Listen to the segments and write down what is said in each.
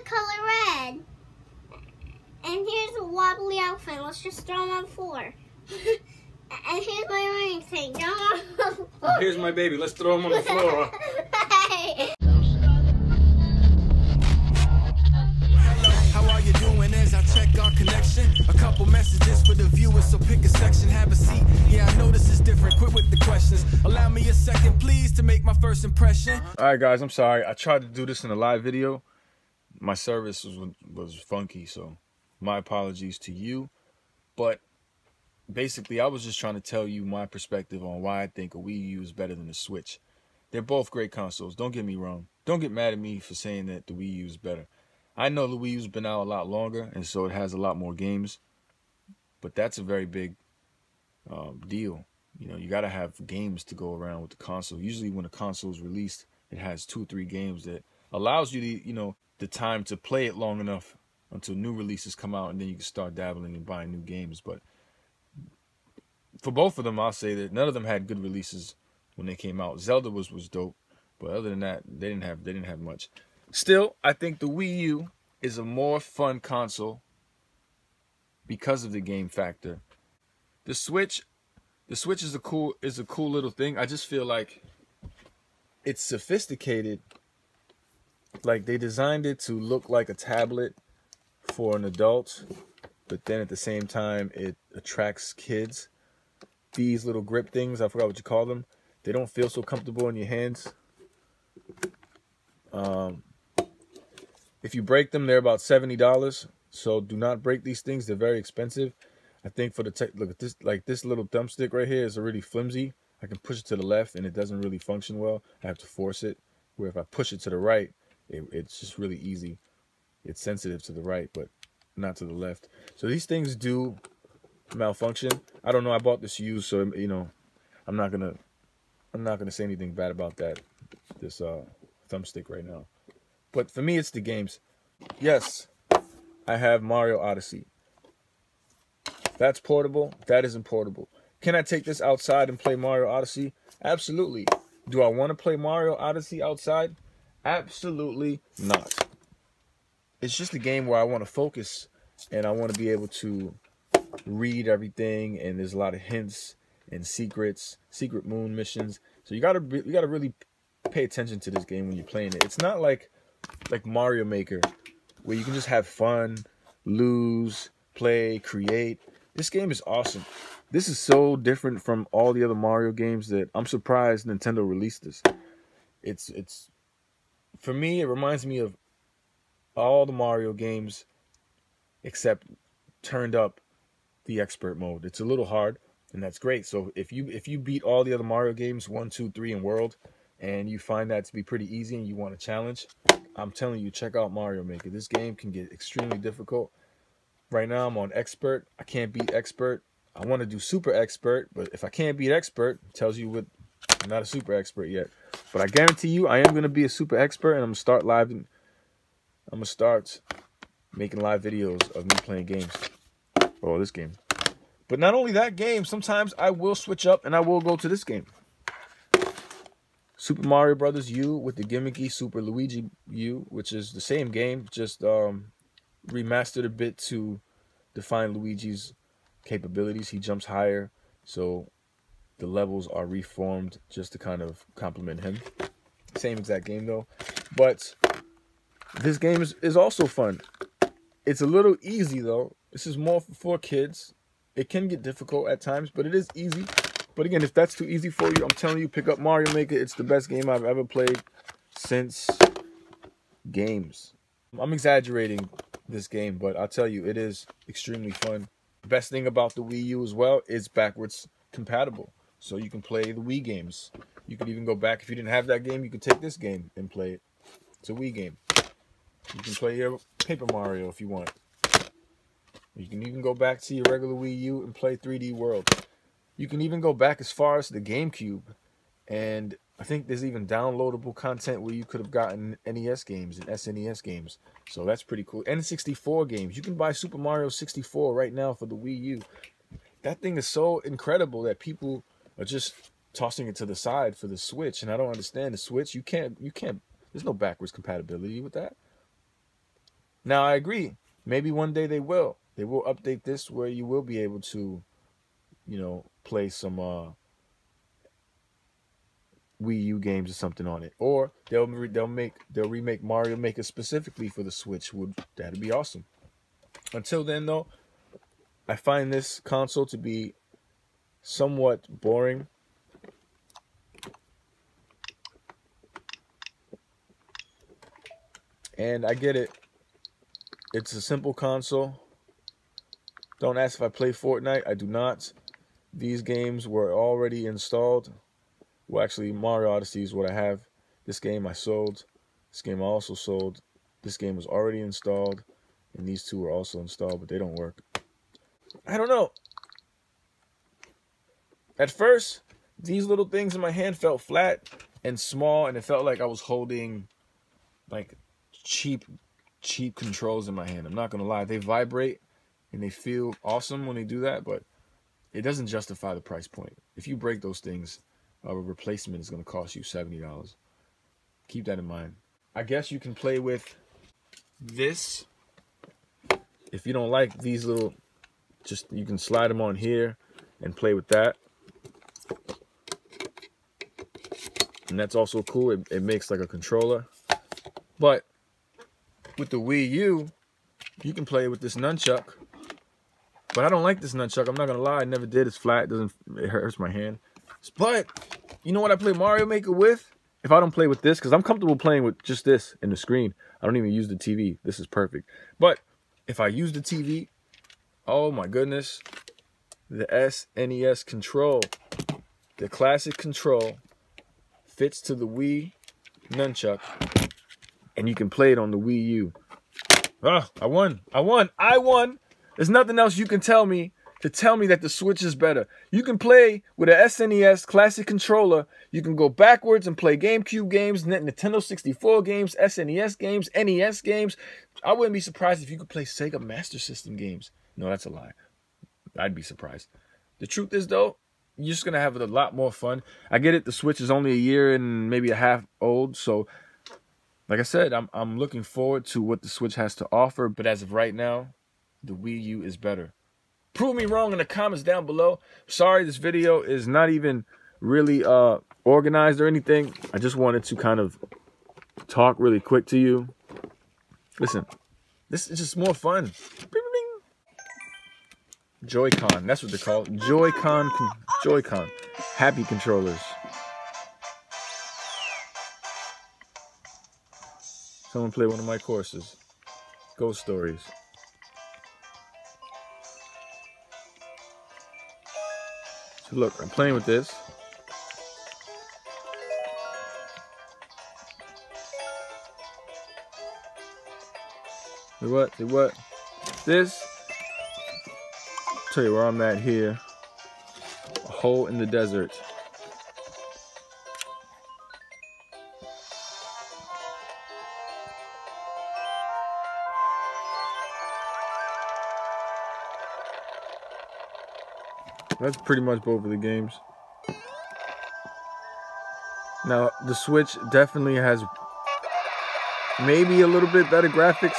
color red. And here's a wobbly elephant. Let's just throw him on the floor. And here's my ring thing. Throw him on the floor. Here's my baby. Let's throw him on the floor. Hey. How are you doing as I check our connection? A couple messages for the viewers, so pick a section, have a seat. Yeah, I know this is different. Quit with the questions. Allow me a second, please, to make my first impression. All right, guys, I'm sorry. I tried to do this in a live video. My service was funky, so my apologies to you. But basically, I was just trying to tell you my perspective on why I think a Wii U is better than the Switch. They're both great consoles. Don't get me wrong. Don't get mad at me for saying that the Wii U is better. I know the Wii U's been out a lot longer, and so it has a lot more games. But that's a very big deal. You know, you got to have games to go around with the console. Usually when a console is released, it has 2 or 3 games that allows you to, you know, the time to play it long enough until new releases come out, and then you can start dabbling and buying new games. But for both of them, I'll say that none of them had good releases when they came out. Zelda was dope, but other than that, they didn't have much. Still, I think the Wii U is a more fun console because of the game factor. The Switch is a cool little thing. I just feel like it's sophisticated. Like they designed it to look like a tablet for an adult, but then at the same time it attracts kids. These little grip things, I forgot what you call them. They don't feel so comfortable in your hands. If you break them, they're about $70. So do not break these things. They're very expensive. I think for the look at this, like this little thumbstick right here is really flimsy. I can push it to the left and it doesn't really function well. I have to force it. Where if I push it to the right, it's just really easy. It's sensitive to the right, but not to the left. So these things do malfunction. I don't know. I bought this used, so you know, I'm not gonna say anything bad about this thumbstick right now. But for me, it's the games. Yes, I have Mario Odyssey. That's portable. That isn't portable. Can I take this outside and play Mario Odyssey? Absolutely. Do I want to play Mario Odyssey outside? Absolutely not. It's just a game where I want to focus and I want to be able to read everything, and there's a lot of hints and secrets, secret moon missions. So you gotta really pay attention to this game when you're playing it. It's not like Mario Maker, where you can just have fun, lose, play, create. This game is awesome. This is so different from all the other Mario games that I'm surprised Nintendo released this. It's for me, it reminds me of all the Mario games except turned up the expert mode. It's a little hard, and that's great. So if you beat all the other Mario games 1, 2, 3 in World, and you find that to be pretty easy and you want a challenge, I'm telling you, check out Mario Maker. This game can get extremely difficult. Right now I'm on expert. I can't beat expert. I want to do super expert, but if I can't beat expert, it tells you what I'm not a super expert yet. But I guarantee you I am going to be a super expert, and I'm going to start making live videos of me playing games. Oh, this game. But not only that game, sometimes I will switch up and I will go to this game. Super Mario Brothers U with the gimmicky Super Luigi U, which is the same game, just remastered a bit to define Luigi's capabilities. He jumps higher, so the levels are reformed just to kind of complement him. Same exact game though. But this game is also fun. It's a little easy though. This is more for kids. It can get difficult at times, but it is easy. But again, if that's too easy for you, I'm telling you, pick up Mario Maker. It's the best game I've ever played since games. I'm exaggerating this game, but I'll tell you, it is extremely fun. The best thing about the Wii U as well is backwards compatible. So you can play the Wii games. You could even go back. If you didn't have that game, you could take this game and play it. It's a Wii game. You can play your Paper Mario if you want. You can even go back to your regular Wii U and play 3D World. You can even go back as far as the GameCube. And I think there's even downloadable content where you could have gotten NES games and SNES games. So that's pretty cool. N64 games. You can buy Super Mario 64 right now for the Wii U. That thing is so incredible that people are just tossing it to the side for the Switch. And I don't understand the Switch. You can't, there's no backwards compatibility with that. Now, I agree. Maybe one day they will. They will update this where you will be able to, you know, play some Wii U games or something on it, or they'll remake Mario Maker specifically for the Switch. That'd be awesome. Until then, though, I find this console to be somewhat boring. And I get it. It's a simple console. Don't ask if I play Fortnite. I do not. These games were already installed. Well, actually, Mario Odyssey is what I have. This game I sold. This game I also sold. This game was already installed. And these two were also installed, but they don't work. I don't know. At first, these little things in my hand felt flat and small, and it felt like I was holding like cheap controls in my hand. I'm not gonna lie. They vibrate and they feel awesome when they do that, but it doesn't justify the price point. If you break those things, a replacement is going to cost you $70. Keep that in mind. I guess you can play with this. If you don't like these little, you can slide them on here and play with that. And that's also cool. It makes like a controller. But with the Wii U, you can play with this nunchuck. But I don't like this nunchuck. I'm not going to lie. I never did. It's flat. It hurts my hand. But you know what I play Mario Maker with? If I don't play with this, because I'm comfortable playing with just this in the screen. I don't even use the TV. This is perfect. But if I use the TV, oh my goodness. The SNES control, the classic control, fits to the Wii nunchuck. And you can play it on the Wii U. Ah, I won. There's nothing else you can tell me to tell me that the Switch is better. You can play with an SNES classic controller. You can go backwards and play GameCube games, Nintendo 64 games, SNES games, NES games. I wouldn't be surprised if you could play Sega Master System games. No, that's a lie. I'd be surprised. The truth is, though, you're just going to have a lot more fun. I get it. The Switch is only a year and maybe a half old. So, like I said, I'm looking forward to what the Switch has to offer. But as of right now, the Wii U is better. Prove me wrong in the comments down below. Sorry, this video is not even really organized or anything. I just wanted to kind of talk really quick to you. Listen, this is just more fun. Joy-Con, that's what they're called. Joy-Con. Happy controllers. Someone play one of my courses. Ghost Stories. So look, I'm playing with this. See what? This. Tell you where I'm at here. A hole in the desert. That's pretty much both of the games. Now, the Switch definitely has maybe a little bit better graphics.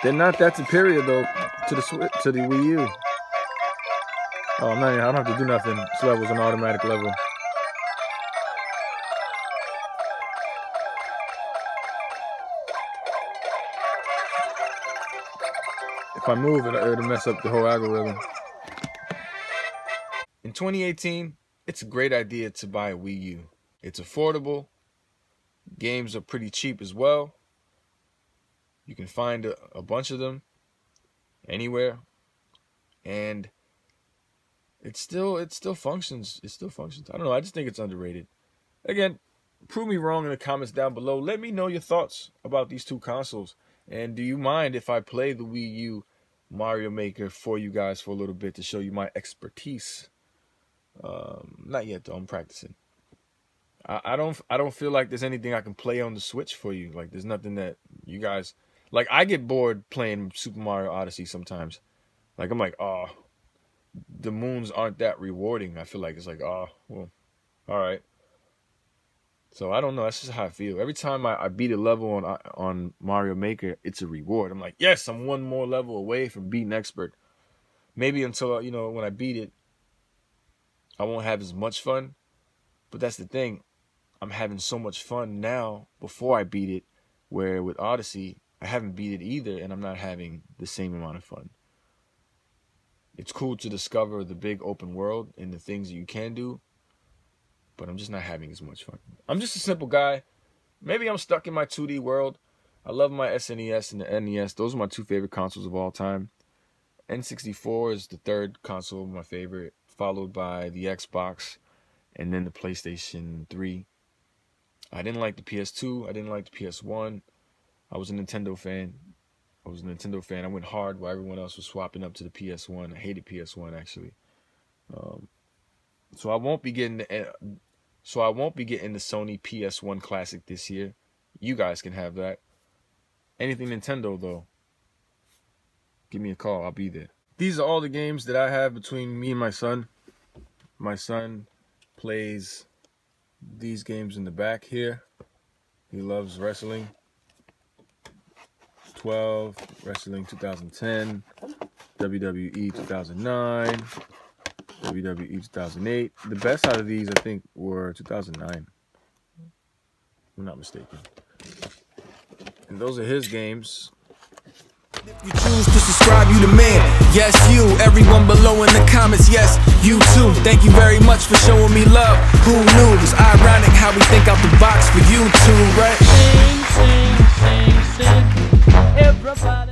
They're not that superior though to the Wii U. Oh, I don't have to do nothing. This level's an automatic level. If I move, it'll mess up the whole algorithm. In 2018, it's a great idea to buy a Wii U. It's affordable. Games are pretty cheap as well. You can find a bunch of them anywhere. And it still functions. It still functions. I don't know. I just think it's underrated. Again, prove me wrong in the comments down below. Let me know your thoughts about these two consoles. And do you mind if I play the Wii U Mario Maker for you guys for a little bit to show you my expertise? Not yet though. I'm practicing. I don't feel like there's anything I can play on the Switch for you. Like there's nothing that you guys like. I get bored playing Super Mario Odyssey sometimes. Like I'm like, oh, the moons aren't that rewarding. I feel like it's like, oh, well, all right. So I don't know. That's just how I feel. Every time I beat a level on Mario Maker, it's a reward. I'm like, yes, I'm one more level away from beating expert. Maybe until, you know, when I beat it, I won't have as much fun. But that's the thing. I'm having so much fun now before I beat it, where with Odyssey, I haven't beat it either, and I'm not having the same amount of fun. It's cool to discover the big open world and the things that you can do, but I'm just not having as much fun. I'm just a simple guy. Maybe I'm stuck in my 2D world. I love my SNES and the NES. Those are my two favorite consoles of all time. N64 is the third console, my favorite, followed by the Xbox and then the PlayStation 3. I didn't like the PS2. I didn't like the PS1. I was a Nintendo fan. I went hard while everyone else was swapping up to the PS1. I hated PS1 actually. So I won't be getting the Sony PS1 Classic this year. You guys can have that. Anything Nintendo though, give me a call. I'll be there. These are all the games that I have between me and my son. My son plays these games in the back here. He loves wrestling. 12, Wrestling 2010, WWE 2009, WWE 2008. The best out of these, I think, were 2009. If I'm not mistaken. And those are his games. If you choose to subscribe, you the man. Yes, you. Everyone below in the comments, yes, you too. Thank you very much for showing me love. Who knew? It's ironic how we think out the box for you too, right? Sing, sing, sing, sing. Everybody.